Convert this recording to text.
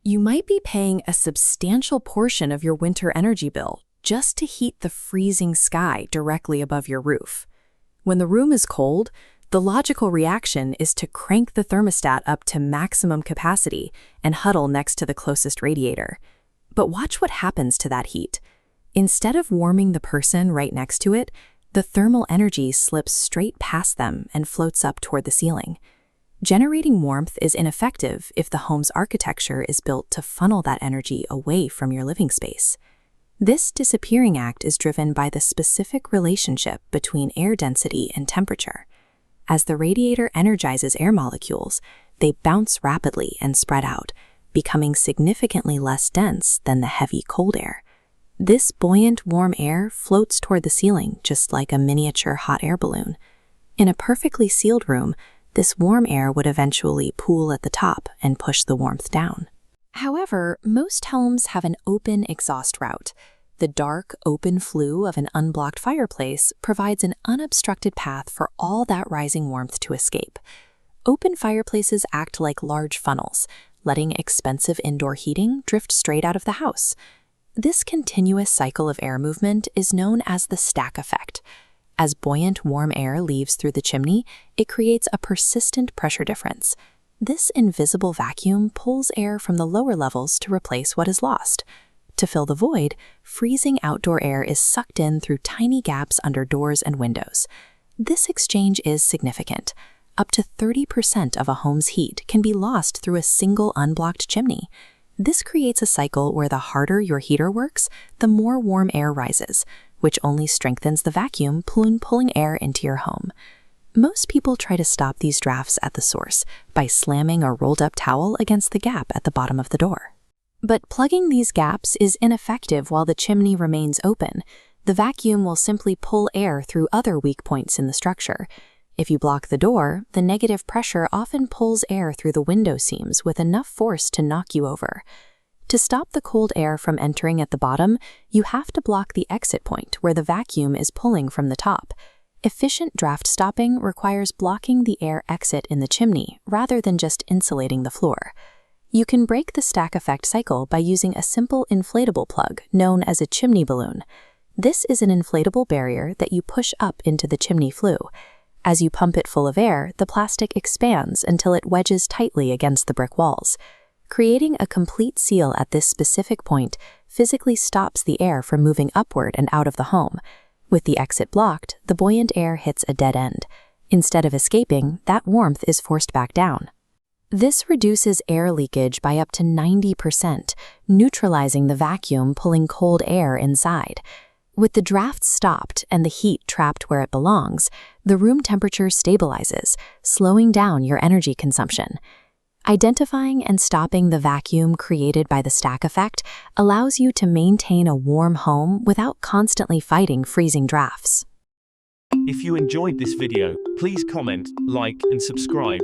You might be paying a substantial portion of your winter energy bill just to heat the freezing sky directly above your roof. When the room is cold, the logical reaction is to crank the thermostat up to maximum capacity and huddle next to the closest radiator. But watch what happens to that heat. Instead of warming the person right next to it, the thermal energy slips straight past them and floats up toward the ceiling. Generating warmth is ineffective if the home's architecture is built to funnel that energy away from your living space. This disappearing act is driven by the specific relationship between air density and temperature. As the radiator energizes air molecules, they bounce rapidly and spread out, becoming significantly less dense than the heavy cold air. This buoyant warm air floats toward the ceiling just like a miniature hot air balloon. In a perfectly sealed room, this warm air would eventually pool at the top and push the warmth down. However, most homes have an open exhaust route. The dark, open flue of an unblocked fireplace provides an unobstructed path for all that rising warmth to escape. Open fireplaces act like large funnels, letting expensive indoor heating drift straight out of the house. This continuous cycle of air movement is known as the stack effect. As buoyant warm air leaves through the chimney, it creates a persistent pressure difference. This invisible vacuum pulls air from the lower levels to replace what is lost. To fill the void, freezing outdoor air is sucked in through tiny gaps under doors and windows. This exchange is significant. Up to 30% of a home's heat can be lost through a single unblocked chimney. This creates a cycle where the harder your heater works, the more warm air rises, which only strengthens the vacuum pulling air into your home. Most people try to stop these drafts at the source by slamming a rolled-up towel against the gap at the bottom of the door. But plugging these gaps is ineffective while the chimney remains open. The vacuum will simply pull air through other weak points in the structure. If you block the door, the negative pressure often pulls air through the window seams with enough force to knock you over. To stop the cold air from entering at the bottom, you have to block the exit point where the vacuum is pulling from the top. Efficient draft stopping requires blocking the air exit in the chimney rather than just insulating the floor. You can break the stack effect cycle by using a simple inflatable plug known as a chimney balloon. This is an inflatable barrier that you push up into the chimney flue. As you pump it full of air, the plastic expands until it wedges tightly against the brick walls. Creating a complete seal at this specific point physically stops the air from moving upward and out of the home. With the exit blocked, the buoyant air hits a dead end. Instead of escaping, that warmth is forced back down. This reduces air leakage by up to 90%, neutralizing the vacuum pulling cold air inside. With the draft stopped and the heat trapped where it belongs, the room temperature stabilizes, slowing down your energy consumption. Identifying and stopping the vacuum created by the stack effect allows you to maintain a warm home without constantly fighting freezing drafts. If you enjoyed this video, please comment, like, and subscribe